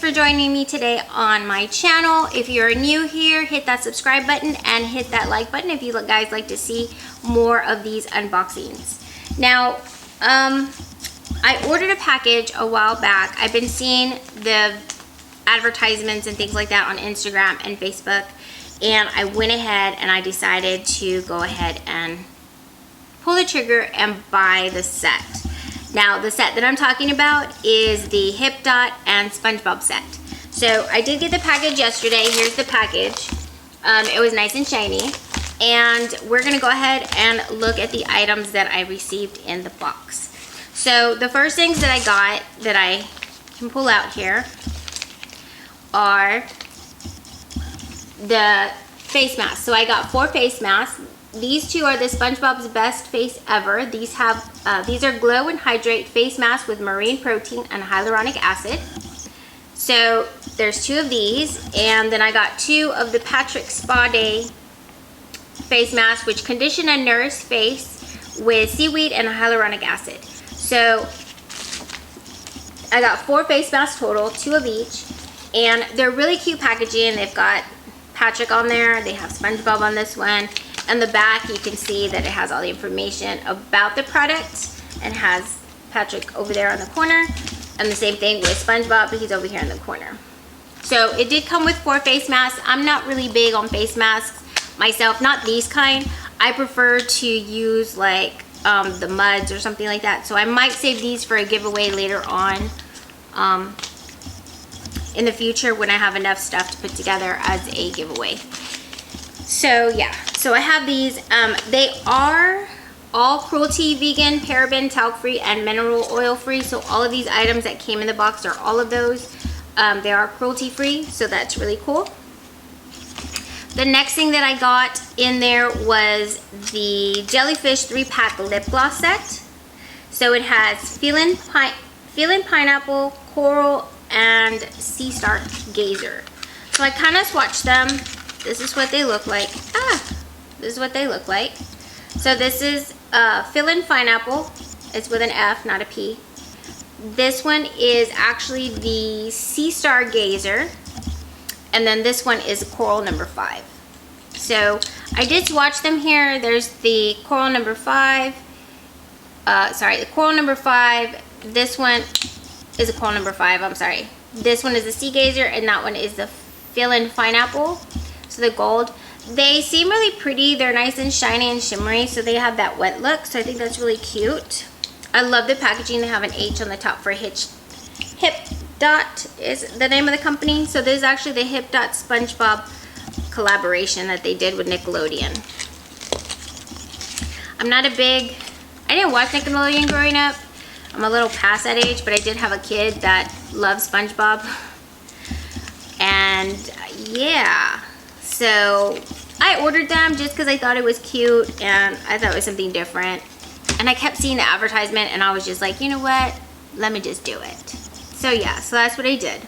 for joining me today on my channel. If you're new here, hit that subscribe button and hit that like button if you guys like to see more of these unboxings. Now, I ordered a package a while back. I've been seeing the advertisements and things like that on Instagram and Facebook, and I went ahead and I decided to go ahead and pull the trigger and buy the set. Now, the set that I'm talking about is the Hipdot and Spongebob set. So I did get the package yesterday. Here's the package. It was nice and shiny. And we're gonna go ahead and look at the items that I received in the box. So the first things that I got that I can pull out here are the face masks. So I got 4 face masks. These two are the SpongeBob's Best Face Ever. These are Glow and Hydrate face masks with marine protein and hyaluronic acid. So there's 2 of these, and then I got 2 of the Patrick Spa Day face masks, which condition and nourish face with seaweed and hyaluronic acid. So I got 4 face masks total, 2 of each, and they're really cute packaging. They've got Patrick on there. They have SpongeBob on this one. On the back, you can see that it has all the information about the product and has Patrick over there on the corner. And the same thing with SpongeBob, but he's over here in the corner. So it did come with 4 face masks. I'm not really big on face masks myself, not these kind. I prefer to use like the muds or something like that. So I might save these for a giveaway later on in the future when I have enough stuff to put together as a giveaway. So yeah, so I have these. They are all cruelty, vegan, paraben, talc free, and mineral oil free. So all of these items that came in the box are all of those. They are cruelty free, so that's really cool. The next thing that I got in there was the Jellyfish 3-pack lip gloss set. So it has feeling pineapple, coral, and sea star gazer. So I kind of swatched them. This is what they look like. This is what they look like. So this is Feelin' Pineapple. It's with an F, not a P. This one is actually the Sea Star Gazer. And then this one is Coral number 5. So I did swatch them here. There's the Coral number 5. The Coral number 5. This one is a Coral number 5, I'm sorry. This one is the Sea Gazer, and that one is the Feelin' Pineapple. So the gold. They seem really pretty. They're nice and shiny and shimmery, so they have that wet look. So I think that's really cute. I love the packaging. They have an H on the top for Hipdot is the name of the company. So this is actually the Hipdot SpongeBob collaboration that they did with Nickelodeon. I didn't watch Nickelodeon growing up. I'm a little past that age, but I did have a kid that loved SpongeBob. And yeah. So I ordered them just because I thought it was cute and I thought it was something different. And I kept seeing the advertisement and I was just like, you know what? Let me just do it. So yeah, so that's what I did.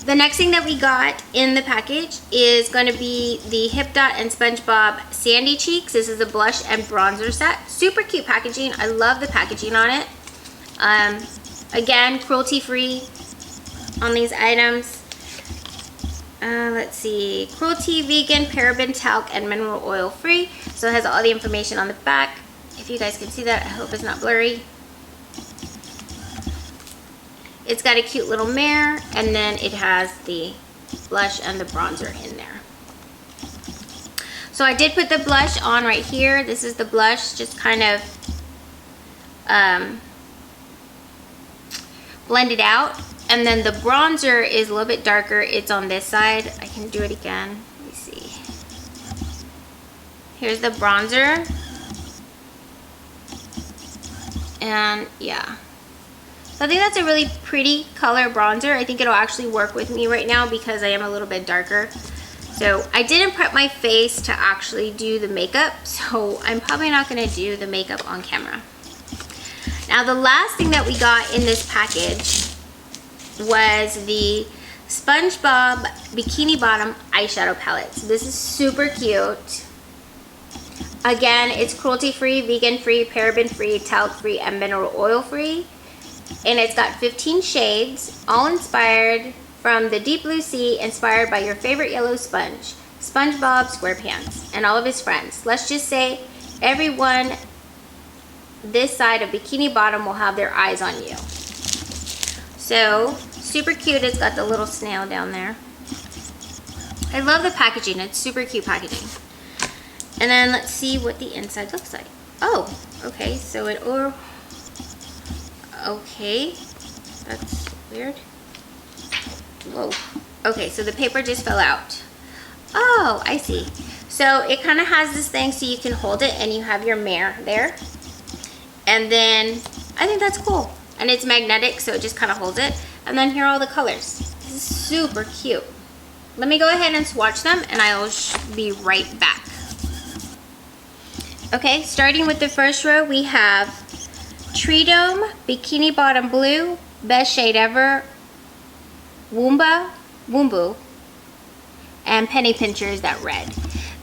The next thing that we got in the package is going to be the Hipdot and SpongeBob Sandy Cheeks. This is a blush and bronzer set. Super cute packaging. I love the packaging on it. Again, cruelty free on these items. Let's see, cruelty, vegan, paraben, talc, and mineral oil free. So it has all the information on the back. If you guys can see that, I hope it's not blurry. It's got a cute little mirror, and then it has the blush and the bronzer in there. So I did put the blush on right here. This is the blush, just kind of blended out. And then the bronzer is a little bit darker. It's on this side. I can do it again. Let me see. Here's the bronzer. And yeah. So I think that's a really pretty color bronzer. I think it'll actually work with me right now because I am a little bit darker. So I didn't prep my face to actually do the makeup. So I'm probably not going to do the makeup on camera. Now the last thing that we got in this package was the SpongeBob Bikini Bottom eyeshadow palette. So this is super cute. Again, it's cruelty free, vegan free, paraben free, talc free, and mineral oil free. And it's got 15 shades, all inspired from the deep blue sea, inspired by your favorite yellow sponge, SpongeBob SquarePants, and all of his friends. Let's just say everyone this side of Bikini Bottom will have their eyes on you. So, super cute. It's got the little snail down there. I love the packaging. It's super cute packaging. And then let's see what the inside looks like. Oh, okay. So it, or, okay. That's weird. Whoa. Okay, so the paper just fell out. Oh, I see. So it kind of has this thing so you can hold it and you have your mirror there. And then I think that's cool. And it's magnetic, so it just kind of holds it. And then here are all the colors. This is super cute. Let me go ahead and swatch them and I'll be right back. Okay, starting with the first row, we have Tree Dome, Bikini Bottom Blue, Best Shade Ever, Woombo, and Penny Pincher is that red.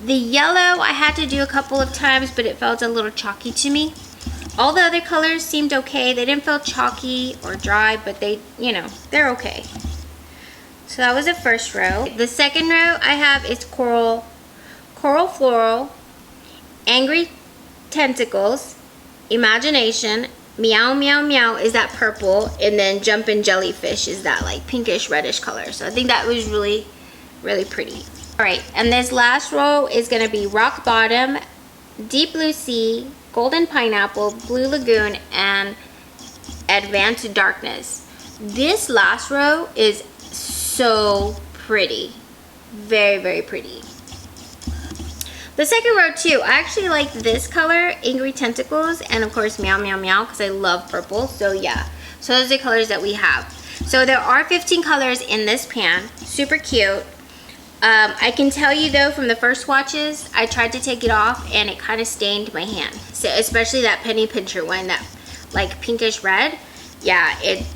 The yellow I had to do a couple of times, but it felt a little chalky to me. All the other colors seemed okay. They didn't feel chalky or dry, but they, you know, they're okay. So that was the first row. The second row I have is Coral Floral, Angry Tentacles, Imagination, Meow Meow Meow is that purple, and then Jumpin' Jellyfish is that like pinkish reddish color. So I think that was really, really pretty. All right, and this last row is gonna be Rock Bottom, Deep Blue Sea, Golden Pineapple, Blue Lagoon, and Advanced Darkness. This last row is so pretty. Very, very pretty. The second row too, I actually like this color, Angry Tentacles, and of course Meow Meow Meow, because I love purple. So yeah, so those are the colors that we have. So there are 15 colors in this pan. Super cute. I can tell you though, from the first swatches, I tried to take it off and it kind of stained my hand. So especially that Penny Pincher one, that like pinkish red. Yeah, it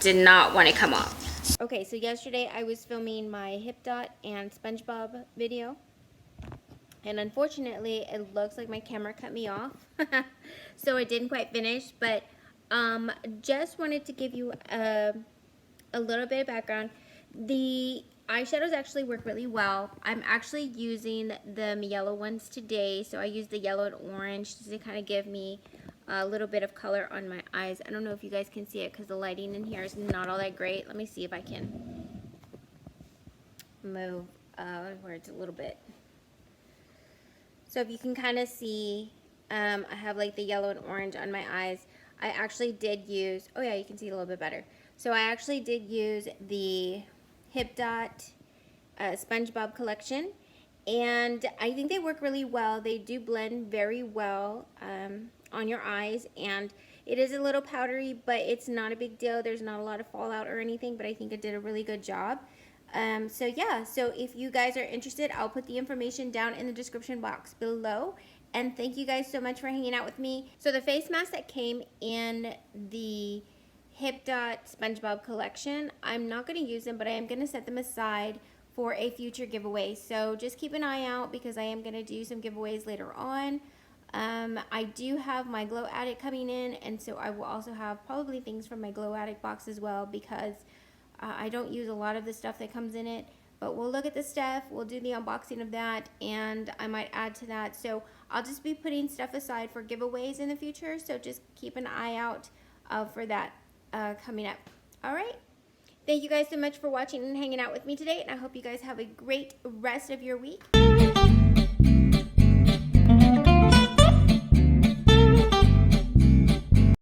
did not want to come off. Okay, so yesterday I was filming my Hipdot and Spongebob video. And unfortunately, it looks like my camera cut me off. So it didn't quite finish, but just wanted to give you a little bit of background. The eyeshadows actually work really well. I'm actually using the yellow ones today. So I used the yellow and orange to kind of give me a little bit of color on my eyes. I don't know if you guys can see it because the lighting in here is not all that great. Let me see if I can move where it's a little bit. So if you can kind of see, I have like the yellow and orange on my eyes. I actually did use, oh yeah, you can see a little bit better. So I actually did use the Hipdot SpongeBob collection, and I think they work really well. They do blend very well on your eyes, and it is a little powdery, but it's not a big deal. There's not a lot of fallout or anything, but I think it did a really good job. So yeah, so if you guys are interested, I'll put the information down in the description box below. And thank you guys so much for hanging out with me. So the face mask that came in the Hipdot SpongeBob collection, I'm not going to use them, but I am going to set them aside for a future giveaway. So just keep an eye out because I am going to do some giveaways later on. I do have my Glow Addict coming in, and so I will also have probably things from my Glow Addict box as well, because I don't use a lot of the stuff that comes in it, but we'll look at the stuff, we'll do the unboxing of that, and I might add to that. So I'll just be putting stuff aside for giveaways in the future, so just keep an eye out for that coming up. All right, thank you guys so much for watching and hanging out with me today, and I hope you guys have a great rest of your week.